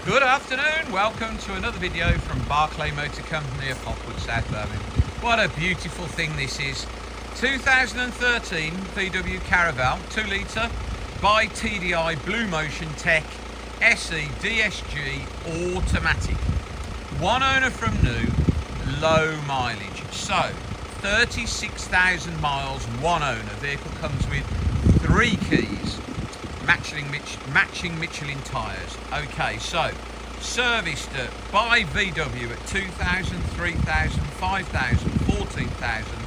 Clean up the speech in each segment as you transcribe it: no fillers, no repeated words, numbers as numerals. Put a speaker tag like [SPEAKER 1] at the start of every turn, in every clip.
[SPEAKER 1] Good afternoon, welcome to another video from Barclay Motor Company of Hopwood, South Birmingham. What a beautiful thing this is. 2013 VW Caravelle 2 litre BiTDI Blue Motion Tech SE DSG automatic. One owner from new, low mileage. So 36,000 miles, one owner. Vehicle comes with 3 keys. Matching Michelin tyres. Okay, so serviced by VW at 2,000, 3,000, 5,000, 14,000,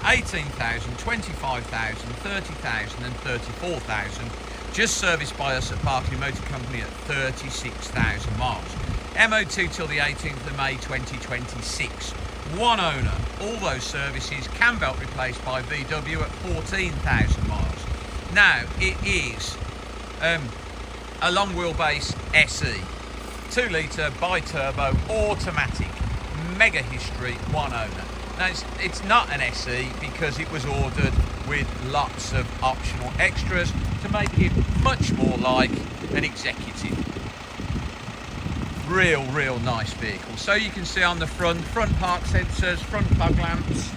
[SPEAKER 1] 18,000, 25,000, 30,000 and 34,000. Just serviced by us at Barclay Motor Company at 36,000 miles. MOT till the 18th of May 2026. One owner. All those services, cam belt replaced by VW at 14,000 miles. Now, it is a long wheelbase SE, 2 litre bi-turbo automatic, mega history, one owner. Now it's not an SE because it was ordered with lots of optional extras to make it much more like an executive. Real nice vehicle. So you can see on the front park sensors, front fog lamps,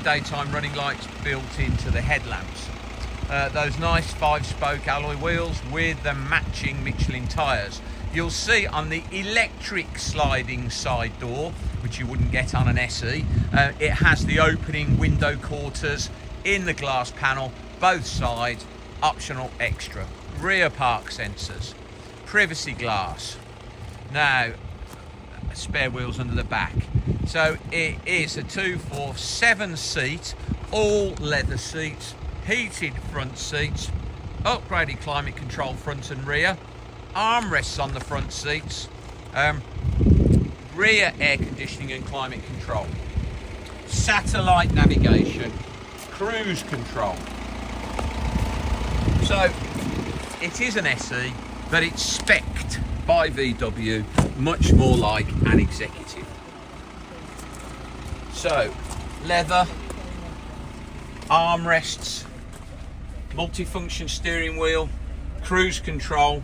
[SPEAKER 1] daytime running lights built into the headlamps. Those nice 5-spoke alloy wheels with the matching Michelin tyres. You'll see on the electric sliding side door, which you wouldn't get on an SE, it has the opening window quarters in the glass panel, both sides, optional extra. Rear park sensors, privacy glass. Now, spare wheels under the back. So it is a 2-4-7 seat, all leather seats, heated front seats, upgraded climate control front and rear, armrests on the front seats, rear air conditioning and climate control, satellite navigation, cruise control. So it is an SE, but it's spec'd by VW much more like an executive. So leather, armrests, multifunction steering wheel, cruise control,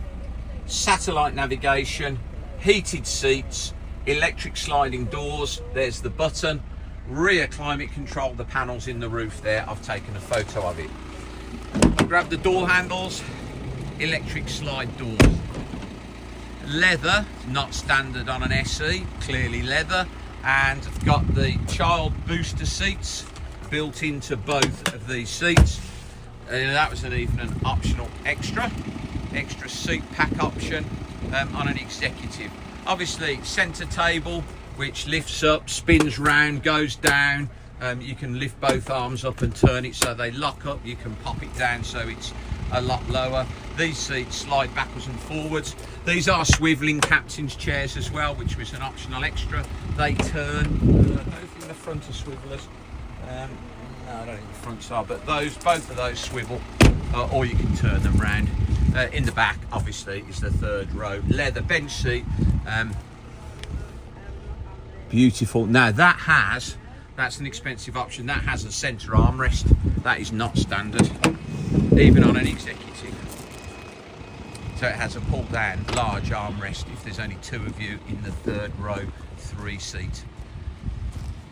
[SPEAKER 1] satellite navigation, heated seats, electric sliding doors, there's the button, rear climate control, the panels in the roof there, I've taken a photo of it. Grab the door handles, electric slide doors. Leather, not standard on an SE, clearly leather, and got the child booster seats built into both of these seats. That was even an optional extra seat pack option on an executive. Obviously center table, which lifts up, spins round, goes down. You can lift both arms up and turn it so they lock up. You can pop it down so it's a lot lower. These seats slide backwards and forwards. These are swivelling captain's chairs as well, which was an optional extra. They turn. I don't think the front are swivelers. No, I don't think the fronts are, but both of those swivel, or you can turn them round. In the back, obviously, is the 3rd row leather bench seat. Beautiful. Now that's an expensive option. That has a centre armrest. That is not standard, even on an executive. So it has a pull-down large armrest if there's only 2 of you in the 3rd row 3 seat.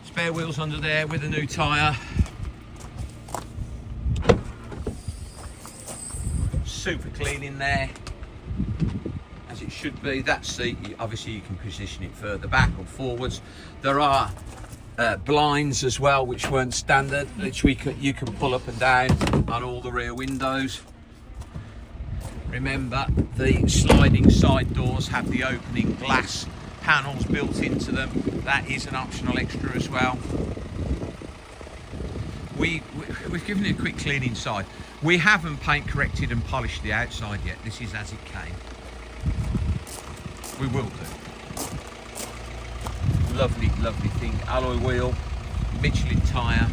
[SPEAKER 1] Spare wheels under there with a new tyre. Super clean in there, as it should be. That seat, obviously you can position it further back or forwards. There are blinds as well, which weren't standard, which you can pull up and down on all the rear windows. Remember, the sliding side doors have the opening glass panels built into them. That is an optional extra as well. We've given it a quick clean inside. We haven't paint corrected and polished the outside yet. This is as it came. We will do. Lovely thing. Alloy wheel, Michelin tyre,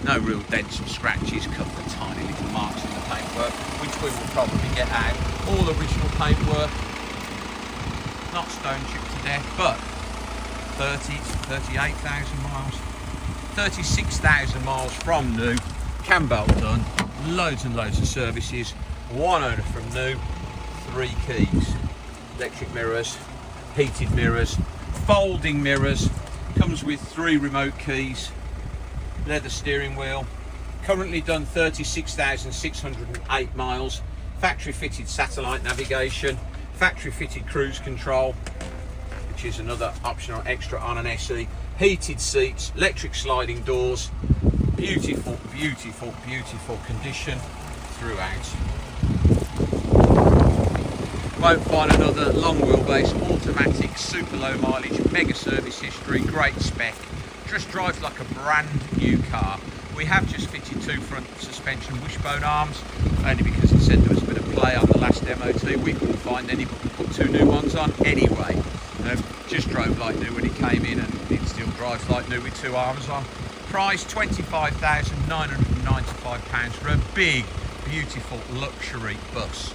[SPEAKER 1] no real dents or scratches, a couple of tiny little marks in the paintwork, which we will probably get out. All original paintwork, not stone chipped to death, but 38,000 miles, 36,000 miles from new, cam belt done, loads and loads of services, one owner from new, 3 keys. electric mirrors, heated mirrors, folding mirrors, comes with 3 remote keys, leather steering wheel, currently done 36,608 miles, factory fitted satellite navigation, factory fitted cruise control, which is another optional extra on an SE, heated seats, electric sliding doors, beautiful, beautiful, beautiful condition throughout. Won't find another long wheelbase, automatic, super low mileage, mega service history, great spec, just drives like a brand new car. We have just fitted 2 front suspension wishbone arms, only because it said there was a bit of play on the last MOT. We couldn't find any, but we put 2 new ones on anyway. Just drove like new when it came in, and it still drives like new with 2 arms on. Price £25,995 for a big, beautiful luxury bus.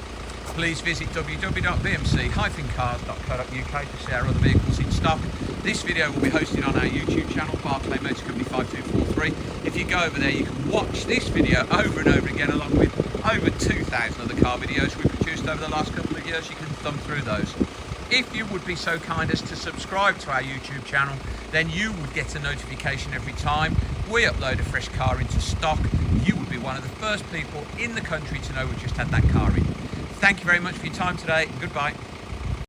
[SPEAKER 1] Please visit www.bmc-cars.co.uk to see our other vehicles in stock. This video will be hosted on our YouTube channel, Barclay Motor Company 5243. If you go over there, you can watch this video over and over again, along with over 2,000 other car videos we've produced over the last couple of years. You can thumb through those. If you would be so kind as to subscribe to our YouTube channel, then you would get a notification every time we upload a fresh car into stock. You would be one of the first people in the country to know we just had that car in. Thank you very much for your time today. Goodbye.